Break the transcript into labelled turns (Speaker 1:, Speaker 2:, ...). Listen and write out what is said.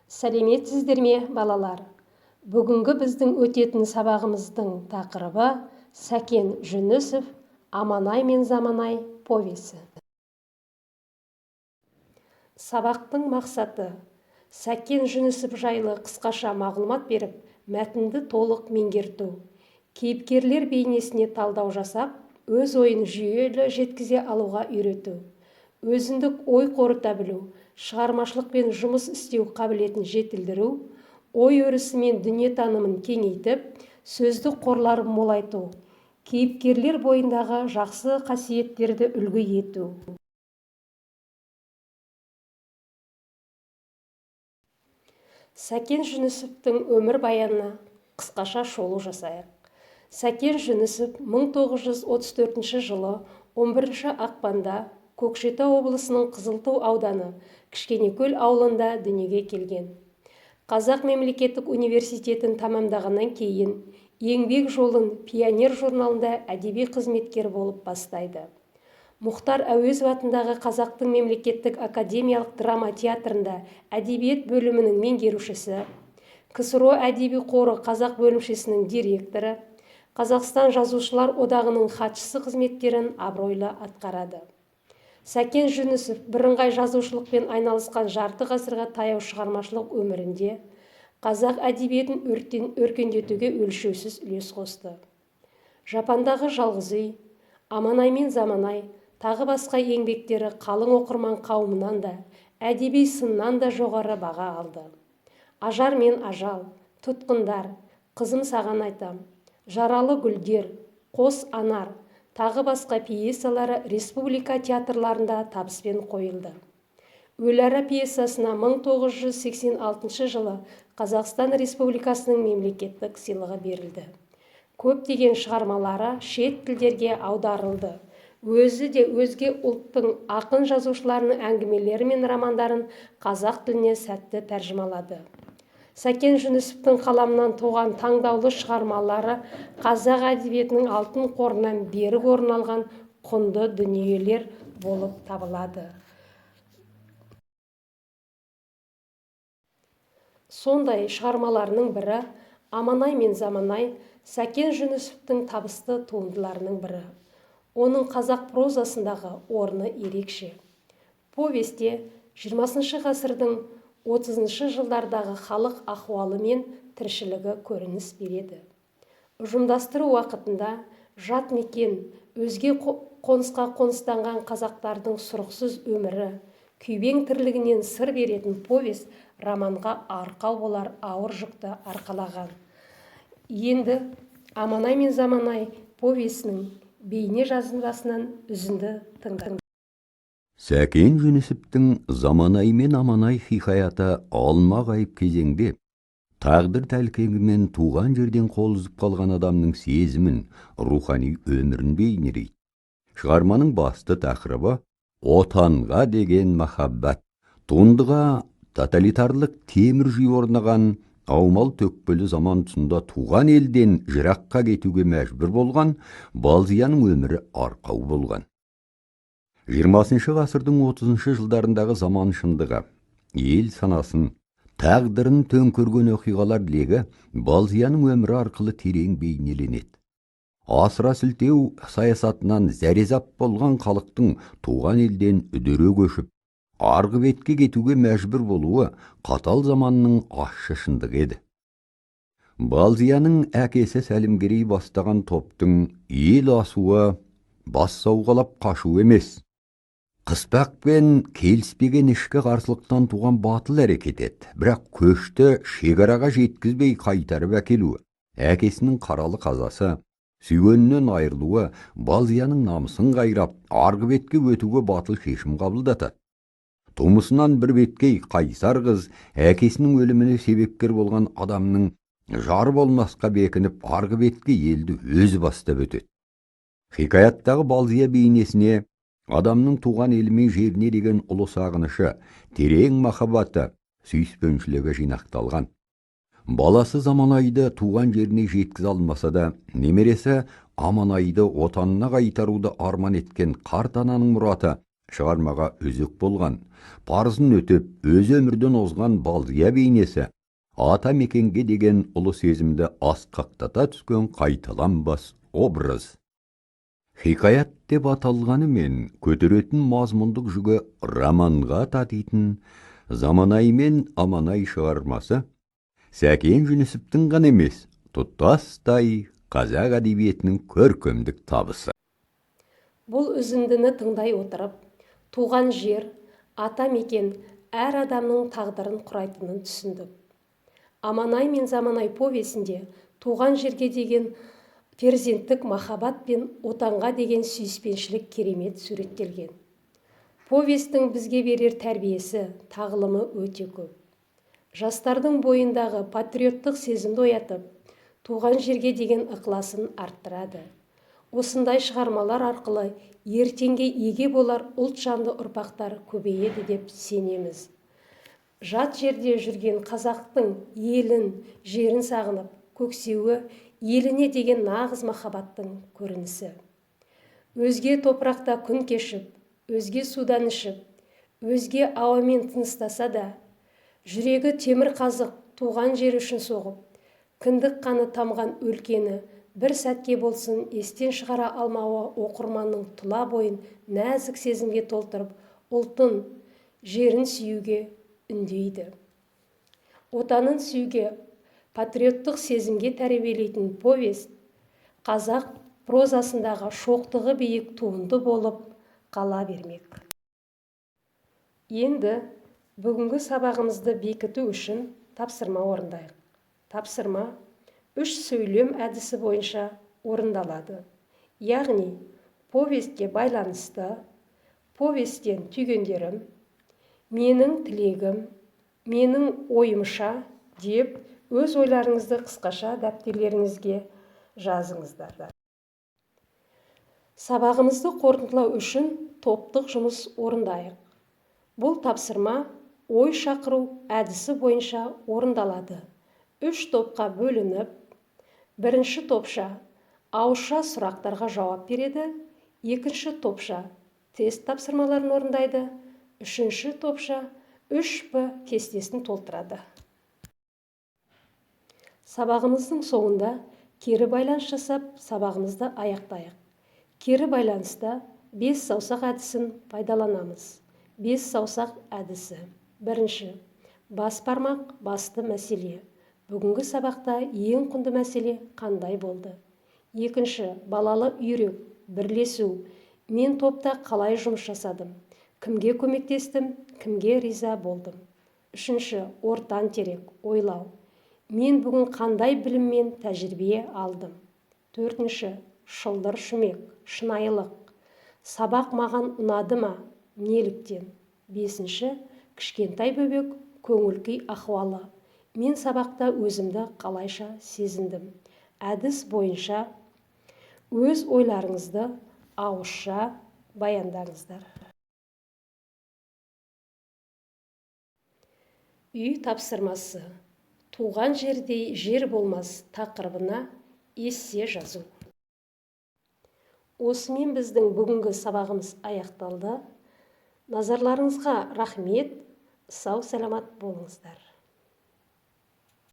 Speaker 1: Сәлеметсіздер ме, балалар? Бүгінгі біздің өтетін сабағымыздың тақырыбы Сәкен Жүнісов «Аманай мен Заманай» повесі. Сабақтың мақсаты Сәкен Жүнісов жайлы қысқаша мағлұмат беріп, мәтінді толық меңгерту. Кейіпкерлер бейнесіне талдау жасап, өз ойын жүйелі жеткізе алуға үйрету. Өзіндік ой қорыта білу, шығармашылықпен жұмыс істеу қабілетін жетілдіру, ой өрісі мен дүниетанымын кеңейтіп, сөздік қорларын молайту, кейіпкерлер бойындағы жақсы қасиеттерді үлгі ету. Сәкен Жүнісовтың өмір баянына қысқаша шолу жасайық. Сәкен Жүнісов 1934 жылы 11 ақпанда Көкшетау облысының Қызылту ауданы Кішкенекөл ауылында дүниеге келген. Қазақ мемлекеттік университетін тамамдағаннан кейін еңбек жолын Пионер журналында әдеби қызметкер болып бастайды. Мұхтар Әуезов атындағы Қазақтың мемлекеттік академиялық драма театрында әдебиет бөлімінің меңгерушісі, КСРО әдеби қоры қазақ бөлімшесінің директоры, Қазақстан жазушылар одағының хатшысы қызметтерін абыройлы атқарады. Сәкен Жүнісов бірыңғай жазушылықпен айналысқан жарты ғасырға таяу шығармашылық өмірінде қазақ әдебиетін өркендетуге өлшеусіз үлес қосты. Жапандағы жалғыз үй, Аманай мен Заманай, тағы басқа еңбектері қалың оқырман қауымынан да, әдеби сыннан да жоғары баға алды. Ажар мен ажал, тұтқындар, қызым саған айтам, жаралы гүлдер, қос анар, тағы басқа пьесалары республика театрларында табыспен қойылды. Өлара пьесасына 1986 жылы Қазақстан Республикасының мемлекеттік сыйлығы берілді. Көптеген шығармалары шет тілдерге аударылды. Өзі де өзге ұлттың ақын жазушыларының әңгімелері мен романдарын қазақ тіліне сәтті тәржімалады. Сәкен Жүнісовтың қаламынан туған таңдаулы шығармалары қазақ әдебиетінің алтын қорынан берік орын алған құнды дүниелер болып табылады. Сондай шығармаларының бірі Аманай мен Заманай Сәкен Жүнісовтың табысты туындыларының бірі. Оның қазақ прозасындағы орны ерекше. Повесте 20 ғасырдың 30 жылдардағы халық ахуалы мен тіршілігі көрініс береді. Ұжымдастыру уақытында жат мекен, өзге қонысқа қоныстанған қазақтардың сұрықсыз өмірі, күйбең тірлігінен сыр беретін повест романға арқау болар ауыр жүкті арқалаған. Енді Аманай мен Заманай повесінің бейне жазбасынан үзінді тыңдаңыз.
Speaker 2: Сәкен Жүнісовтің Заманай мен Аманай хикаяты алма-ғайып кезеңде тағдыр тәлкегімен туған жерден қол үзіп қалған адамның сезімін, рухани өмірін бейнелейді. Шығарманың басты тақырыбы отанға деген махаббат. Туындыға тоталитарлық темір жүйе орнаған аумал төкпелі заман тұсында туған елден жыраққа кетуге мәжбүр болған Балзияның өмірі арқау болған. 20 ғасырдың 30 жылдарындағы заман шындығы, ел санасын, тағдырын төңкерген оқиғалар легі Балзияның өмірі арқылы терең бейнеленеді. Асыра сілтеу саясатынан зәрезап болған халықтың туған елден үдере көшіп, арғы бетке кетуге мәжбүр болуы қатал заманның ащы шындығы еді. Балзияның әкесі Сәлімгерей бастаған топтың ел асуы бас сауғалап қашу емес, қыспақ пен келіспеген ішкі қарсылықтан туған батыл әрекет еді. Бірақ көшті шекараға жеткізбей қайтарып әкелуі, әкесінің қаралы қазасы, сүйгенінен айырылуы Балзияның намысын қайрап, арғы бетке өтуге батыл шешім қабылдатады. Тумысынан бір беткей қайсар қыз әкесінің өліміне себепкер болған адамның жар болмасқа бекініп, арғы бетке елді өзі бастап өтеді. Хикаяттағы Балзия бейнесіне адамның туған елі мен жеріне деген ұлы сағынышы, терең махаббаты, сүйіспеншілігі жинақталған. Баласы Заманайды туған жеріне жеткізе алмаса да, немересі Аманайды отанына қайтаруды арман еткен қарт ананың мұраты шығармаға өзек болған, парызын өтеп, өз өмірден озған балдия бейнесі, ата мекенге деген ұлы сезімді асқақтата түскен қайталанбас образ. Хикаят деп аталғанымен көтеретін мазмұндық жүгі романға татитын «Заманай мен Аманай» шығармасы Сәкен Жүнісовтің ғана емес, тұтастай қазақ әдебиетінің көркемдік табысы.
Speaker 1: Бұл үзіндіні тыңдай отырып, туған жер, ата мекен әр адамның тағдырын құрайтынын түсіндім. Аманай мен Заманай повесінде туған жерге деген перзенттік махаббат пен отанға деген сүйіспеншілік керемет суреттелген. Повестің бізге берер тәрбиесі, тағылымы өте көп. Жастардың бойындағы патриоттық сезімді оятып, туған жерге деген ықыласын арттырады. Осындай шығармалар арқылы ертеңге еге болар ұлт жанды ұрпақтар көбейеді деп сенеміз. Жат жерде жүрген қазақтың елін, жерін сағынып, көксеуі еліне деген нағыз махаббаттың көрінісі. Өзге топырақта күн кешіп, өзге судан ішіп, өзге ауамен тыныстаса да, жүрегі темір қазық туған жер үшін соғып, кіндік қаны тамған өлкені бір сәтке болсын естен шығара алмауы оқырманның тұла бойын нәзік сезімге толтырып, ұлтын, жерін сүюге үндейді. Отанын сүюге, патриоттық сезімге тәрбиелейтін повест қазақ прозасындағы шоқтығы биік туынды болып қала бермек. Енді бүгінгі сабағымызды бекіту үшін тапсырма орындайық. Тапсырма 3 сөйлем әдісі бойынша орындалады. Яғни, повестке байланысты, повесттен түйгендерім, менің тілегім, менің ойымша деп өз ойларыңызды қысқаша дәптерлеріңізге жазыңыздар. Сабағымызды қорытындылау үшін топтық жұмыс орындайық. Бұл тапсырма ой шақыру әдісі бойынша орындалады. 3 топқа бөлініп, бірінші топша ауызша сұрақтарға жауап береді, екінші топша тест тапсырмаларын орындайды, үшінші топша 3П кестесін толтырады. Сабағымыздың соңында кері байланыс жасап, сабағымызды аяқтайық. Кері байланыста 5 саусақ әдісін пайдаланамыз. 5 саусақ әдісі. Бірінші, бас бармақ басты мәселе. Бүгінгі сабақта ең құнды мәселе қандай болды? Екінші, балалы үйрек, бірлесу. Мен топта қалай жұмыс жасадым? Кімге көмектестім? Кімге риза болдым? Үшінші, ортан терек, ойлау. Мен бүгін қандай білім мен тәжірибе алдым? Төртінші, шылдыр шүмек, шынайылық. Сабақ маған ұнады ма? Неліктен? Бесінші, кішкентай бөбек, көңіл-күй ахуалы. Мен сабақта өзімді қалайша сезіндім? Әдіс бойынша өз ойларыңызды ауызша баяндаңыздар. Үй тапсырмасы. Туған жердей жер болмас тақырыбына эссе жазу. Осымен біздің бүгінгі сабағымыз аяқталды. Назарларыңызға рахмет, сау саламат болыңыздар.